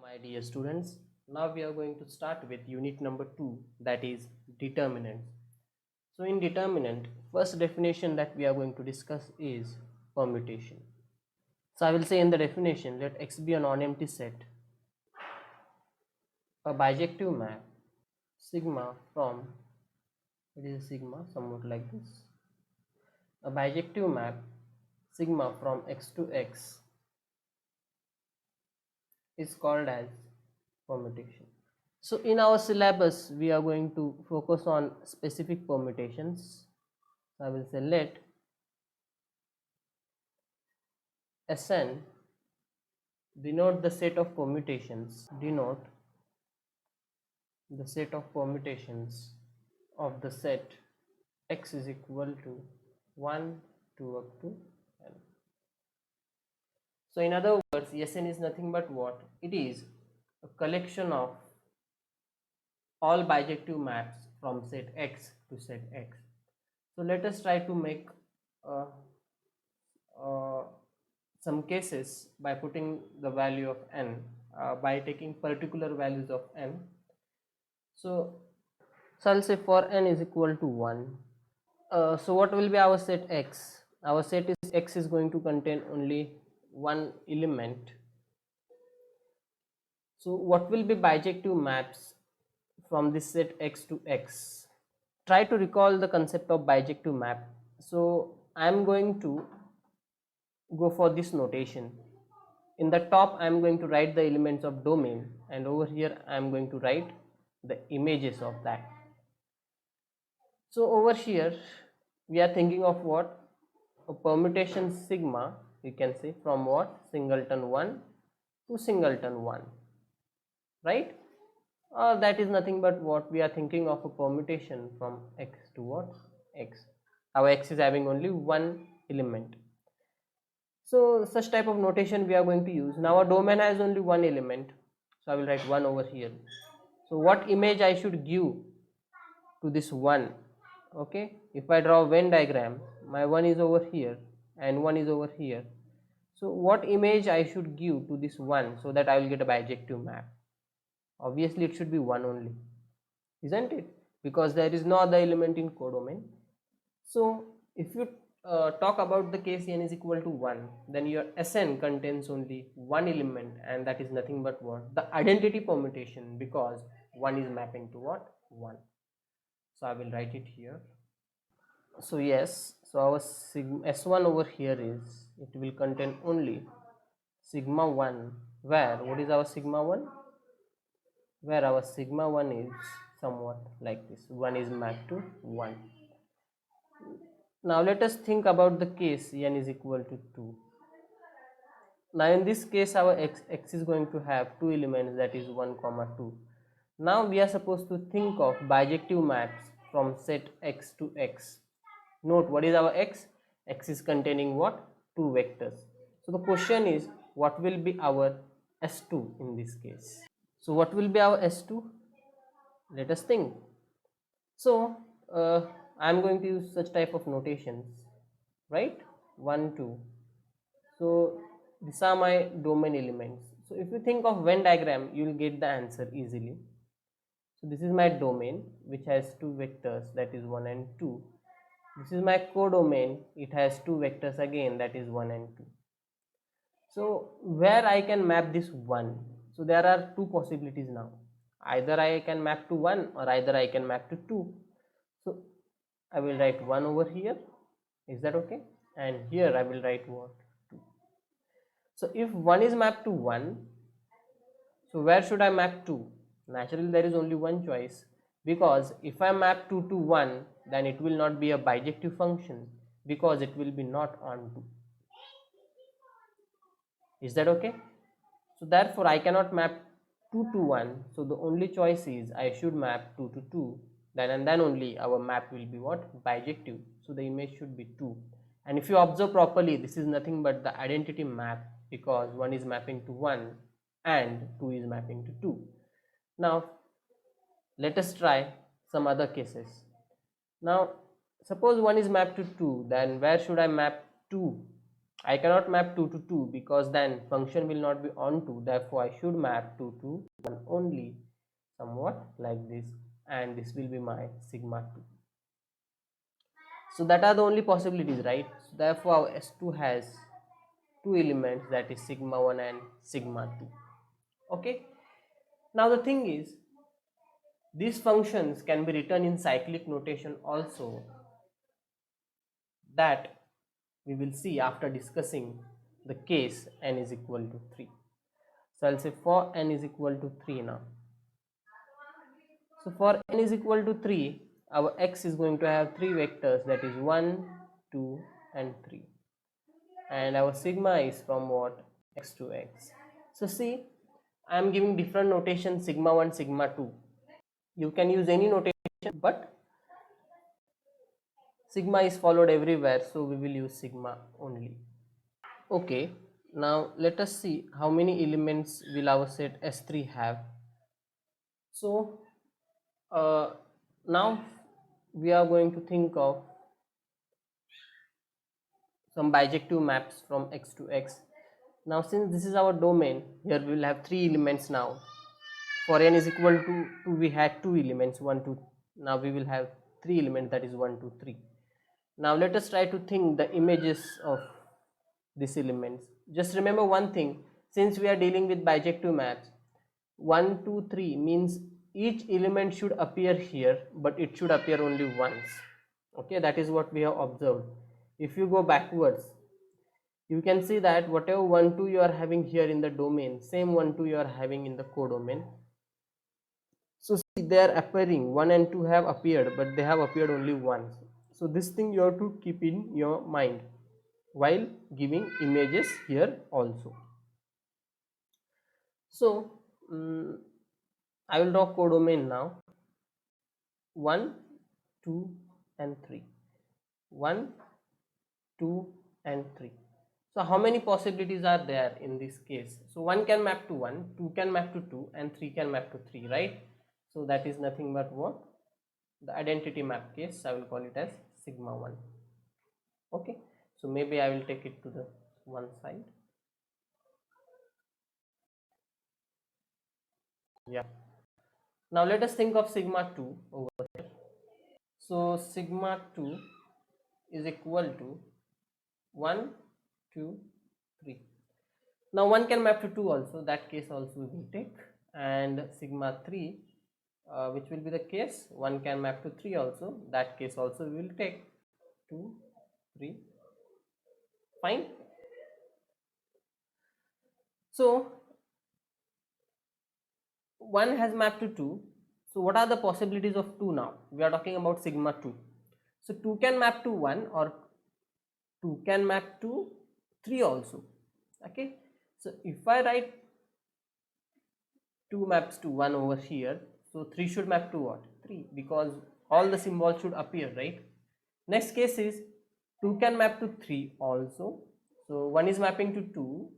My dear students, now we are going to start with unit number 2, that is determinants. So in determinant, first definition that we are going to discuss is permutation. So I will say in the definition, let X be a non-empty set, a bijective map sigma from, it is a sigma somewhat like this, a bijective map sigma from X to X is called as permutation. So in our syllabus we are going to focus on specific permutations. So I will say let Sn denote the set of permutations, of the set X is equal to 1 to up to n. So in other words, Sn is nothing but what? It is a collection of all bijective maps from set X to set X. So let us try to make some cases by putting the value of n, by taking particular values of n. So I'll say for n is equal to 1. So what will be our set X? Our set is X is going to contain only one element. So what will be bijective maps from this set X to X? Try to recall the concept of bijective map. So I am going to go for this notation. In the top I am going to write the elements of domain, and over here I am going to write the images of that. So over here we are thinking of what? A permutation sigma, you can say, from what? Singleton 1 to singleton 1, right? That is nothing but what? We are thinking of a permutation from X to what? X. Our X is having only one element. So such type of notation we are going to use. Now our domain has only one element, so I will write 1 over here. So what image I should give to this 1? Okay, if I draw a Venn diagram, my 1 is over here and 1 is over here. So what image I should give to this 1 so that I will get a bijective map? Obviously it should be 1 only, isn't it? Because there is no other element in codomain. So if you talk about the case n is equal to 1, then your Sn contains only one element, and that is nothing but what? The identity permutation, because 1 is mapping to what? 1. So I will write it here. So yes, so our sigma S1 over here is, it will contain only sigma 1, where what is our sigma 1? Where our sigma 1 is somewhat like this, 1 is mapped to 1. Now let us think about the case n is equal to 2. Now in this case our x is going to have two elements, that is 1 comma 2. Now we are supposed to think of bijective maps from set X to X. Note, what is our X? X is containing what? Two vectors. So the question is, what will be our S2 in this case? So what will be our S2? Let us think. So I am going to use such type of notations, right? 1, 2. So these are my domain elements. So if you think of Venn diagram, you will get the answer easily. So this is my domain, which has two vectors, that is 1 and 2. This is my codomain, it has two vectors again, that is 1 and 2. So where I can map this 1? So there are two possibilities now. Either I can map to 1 or either I can map to 2. So I will write 1 over here. Is that okay? And here I will write what? 2. So if 1 is mapped to 1, so where should I map to? Naturally there is only one choice, because if I map 2 to 1, then it will not be a bijective function, because it will be not on 2. Is that okay? So therefore I cannot map 2 to 1. So the only choice is I should map 2 to 2. Then and then only our map will be what? Bijective. So the image should be 2. And if you observe properly, this is nothing but the identity map, because 1 is mapping to 1 and 2 is mapping to 2. Now let us try some other cases. Now suppose 1 is mapped to 2, then where should I map 2? I cannot map 2 to 2 because then function will not be on 2. Therefore, I should map 2 to 1 only, somewhat like this, and this will be my sigma 2. So that are the only possibilities, right? So therefore, our S2 has two elements, that is sigma 1 and sigma 2. Okay. Now the thing is, these functions can be written in cyclic notation also, that we will see after discussing the case n is equal to 3. So I'll say for n is equal to 3 now. So for n is equal to 3, our x is going to have 3 vectors, that is 1, 2 and 3. And our sigma is from what? X to x. So see, I am giving different notation, sigma 1, sigma 2. You can use any notation, but sigma is followed everywhere, so we will use sigma only. Okay, now let us see how many elements will our set S3 have. So now we are going to think of some bijective maps from x to x. Now since this is our domain, here we will have 3 elements now. For n is equal to 2, we had 2 elements, 1, 2. Now we will have 3 elements, that is 1, 2, 3. Now let us try to think the images of these elements. Just remember one thing, since we are dealing with bijective maps, 1, 2, 3 means each element should appear here, but it should appear only once. Okay, that is what we have observed. If you go backwards, you can see that whatever 1, 2 you are having here in the domain, same 1, 2 you are having in the codomain. So see, they are appearing, 1 and 2 have appeared, but they have appeared only once. So this thing you have to keep in your mind while giving images here also. So I will draw codomain now. 1, 2 and 3. 1, 2 and 3. So how many possibilities are there in this case? So 1 can map to 1, 2 can map to 2 and 3 can map to 3, right? So that is nothing but what? The identity map case. I will call it as sigma 1. Okay, so maybe I will take it to the one side. Yeah. Now let us think of sigma 2 over here. So sigma 2 is equal to 1, 2, 3. Now 1 can map to 2 also, that case also we will take, and sigma 3, which will be the case 1 can map to 3 also, that case also we will take 2, 3. Fine. So 1 has mapped to 2. So what are the possibilities of 2 now? We are talking about sigma 2. So 2 can map to 1 or 2 can map to 3 also. Okay. So if I write 2 maps to 1 over here, so 3 should map to what? 3, because all the symbols should appear, right? Next case is 2 can map to 3 also. So 1 is mapping to 2.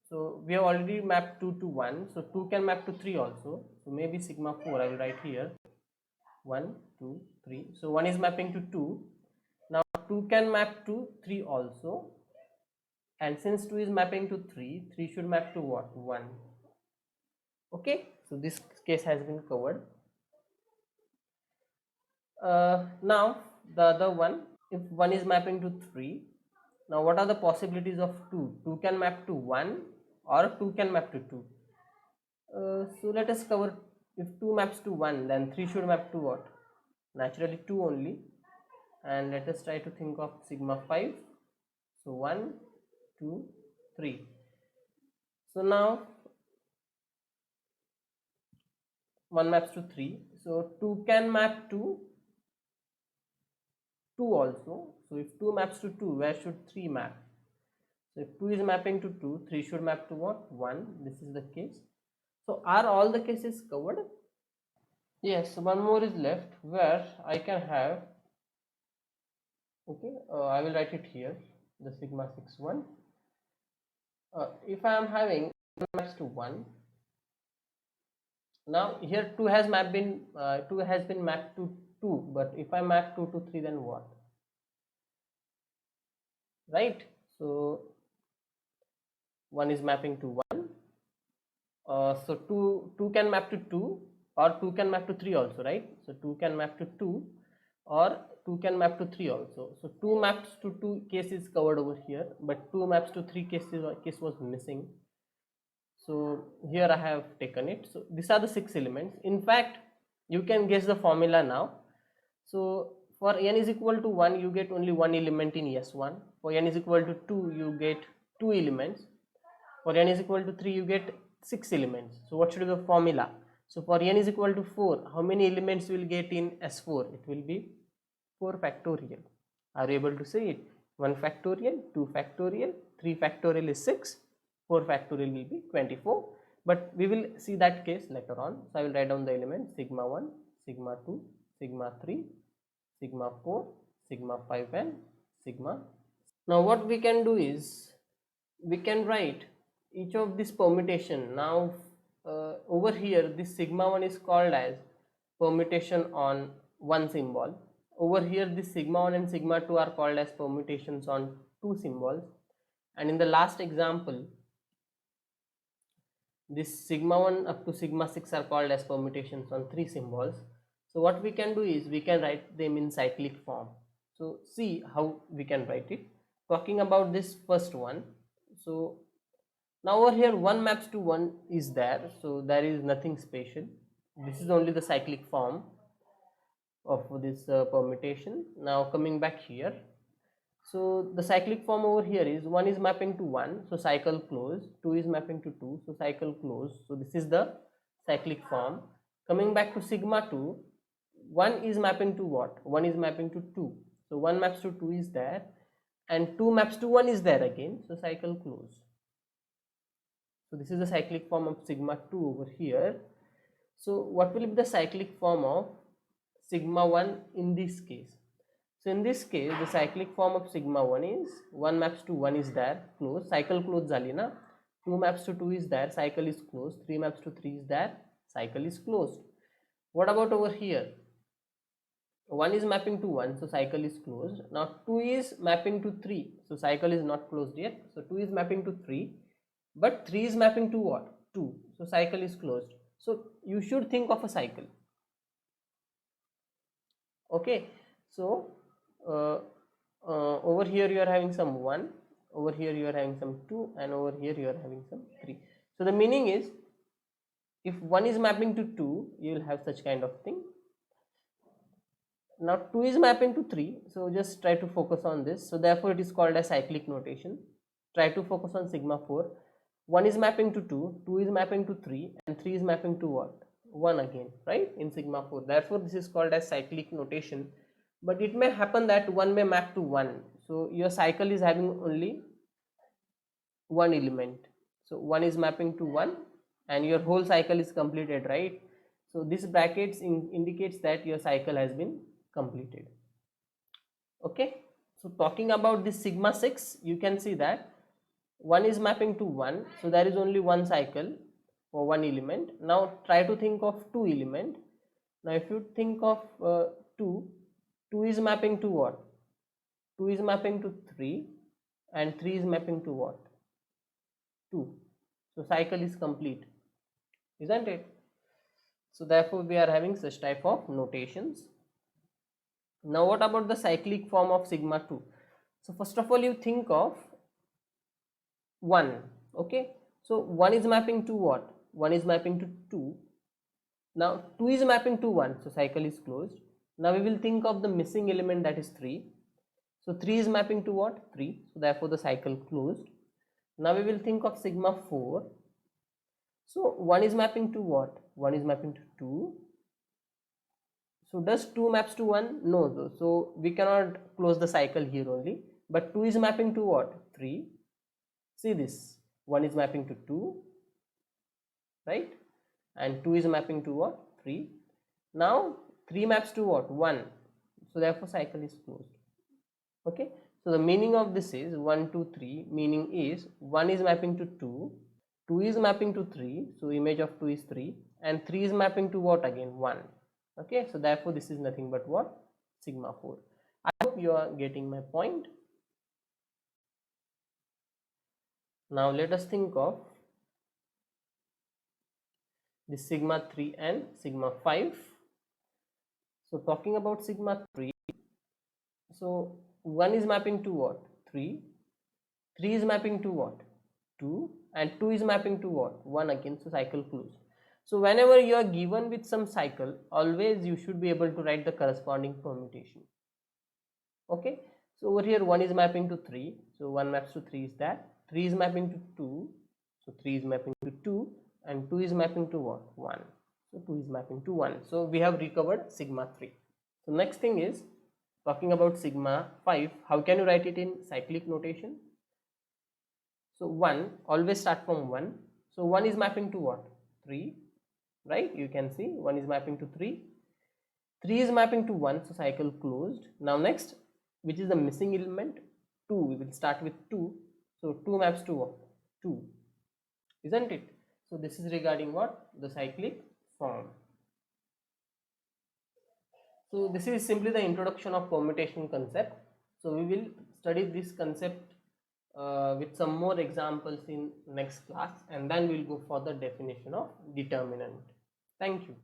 So we have already mapped 2 to 1. So 2 can map to 3 also. So maybe sigma 4 I will write here. 1, 2, 3. So 1 is mapping to 2. Now 2 can map to 3 also. And since 2 is mapping to 3, 3 should map to what? 1. Okay. So this case has been covered. Now the other one, if 1 is mapping to 3, now what are the possibilities of 2? 2 can map to 1 or 2 can map to 2. So let us cover, if 2 maps to 1, then 3 should map to what? Naturally 2 only. And let us try to think of sigma 5. So 1, 2, 3. So now 1 maps to 3. So 2 can map to 2 also. So if 2 maps to 2, where should 3 map? So if 2 is mapping to 2, 3 should map to what? 1. This is the case. So are all the cases covered? Yes, one more is left where I can have, okay, I will write it here, the sigma 6 1. If I am having maps to 1, now here 2 has been mapped to 2, but if I map 2 to 3, then what? Right? So 1 is mapping to 1. So 2 can map to 2, or 2 can map to 3 also, right? So 2 can map to 2, or 2 can map to 3 also. So 2 maps to 2 case is covered over here, but 2 maps to 3 case was missing. So here I have taken it. So these are the 6 elements. In fact, you can guess the formula now. So for n is equal to 1, you get only one element in S1. For n is equal to 2, you get 2 elements. For n is equal to 3, you get 6 elements. So what should be the formula? So for n is equal to 4, how many elements will get in S4? It will be 4 factorial. Are you able to say it? 1 factorial, 2 factorial, 3 factorial is 6, 4 factorial will be 24. But we will see that case later on. So I will write down the elements: sigma 1, sigma 2, sigma 3, sigma 4, sigma 5, and sigma. Now what we can do is, we can write each of this permutation. Now over here, this sigma 1 is called as permutation on one symbol. Over here, this sigma 1 and sigma 2 are called as permutations on two symbols. And in the last example, this sigma 1 up to sigma 6 are called as permutations on three symbols. So what we can do is, we can write them in cyclic form. So see how we can write it. Talking about this first one, so now over here 1 maps to 1 is there, so there is nothing special. This is only the cyclic form of this permutation. Now coming back here, so the cyclic form over here is 1 is mapping to 1, so cycle closed. 2 is mapping to 2, so cycle closed. So this is the cyclic form. Coming back to sigma 2, 1 is mapping to what? 1 is mapping to 2, so 1 maps to 2 is there, and 2 maps to 1 is there again, so cycle closed. So this is the cyclic form of sigma 2 over here. So what will be the cyclic form of sigma 1 in this case? So in this case, the cyclic form of sigma 1 is 1 maps to 1 is there, closed, cycle closed zali na. 2 maps to 2 is there, cycle is closed. 3 maps to 3 is there, cycle is closed. What about over here? 1 is mapping to 1, so cycle is closed. Now 2 is mapping to 3, so cycle is not closed yet. So 2 is mapping to 3, but 3 is mapping to what? 2, so cycle is closed. So you should think of a cycle. Okay, so over here you are having some 1, over here you are having some 2, and over here you are having some 3. So the meaning is, if 1 is mapping to 2, you will have such kind of thing. Now 2 is mapping to 3, so just try to focus on this. So therefore it is called as cyclic notation. Try to focus on sigma 4. 1 is mapping to 2, 2 is mapping to 3, and 3 is mapping to what? 1 again, right, in sigma 4. Therefore this is called as cyclic notation. But it may happen that 1 may map to 1, so your cycle is having only one element. So 1 is mapping to 1 and your whole cycle is completed, right? So this brackets indicates that your cycle has been completed. Okay, so talking about this sigma 6, you can see that 1 is mapping to 1, so there is only one cycle for one element. Now try to think of two element. Now if you think of 2 is mapping to what? 2 is mapping to 3, and 3 is mapping to what? 2. So cycle is complete, isn't it? So therefore we are having such type of notations. Now what about the cyclic form of sigma 2? So first of all, you think of 1. Okay, so 1 is mapping to what? 1 is mapping to 2. Now 2 is mapping to 1, so cycle is closed. Now we will think of the missing element, that is 3. So 3 is mapping to what? 3, so therefore the cycle closed. Now we will think of sigma 4. So 1 is mapping to what? 1 is mapping to 2. So does 2 maps to 1? No, so we cannot close the cycle here only. But 2 is mapping to what? 3. See this, 1 is mapping to 2, right? And 2 is mapping to what? 3. Now 3 maps to what? 1. So therefore cycle is closed. Okay, so the meaning of this is 1, 2, 3. Meaning is 1 is mapping to 2, 2 is mapping to 3, so image of 2 is 3, and 3 is mapping to what again? 1. Okay, so therefore this is nothing but what? Sigma 4. I hope you are getting my point. Now let us think of the sigma 3 and sigma 5. So talking about sigma 3, so 1 is mapping to what? 3. 3 is mapping to what? 2, and 2 is mapping to what? 1 again. So cycle closed. So whenever you are given with some cycle, always you should be able to write the corresponding permutation. Okay, so over here 1 is mapping to 3, so 1 maps to 3 is that. 3 is mapping to 2, so 3 is mapping to 2, and 2 is mapping to what? 1. So 2 is mapping to 1. So we have recovered sigma 3. So next thing is talking about sigma 5. How can you write it in cyclic notation? So 1, always start from 1. So 1 is mapping to what? 3, right? You can see 1 is mapping to 3. 3 is mapping to 1, so cycle closed. Now next, which is the missing element? 2. We will start with 2. So 2 maps to what? 2, isn't it? So this is regarding what? The cyclic form. So this is simply the introduction of permutation concept. So we will study this concept with some more examples in next class, and then we will go for the definition of determinant. Thank you.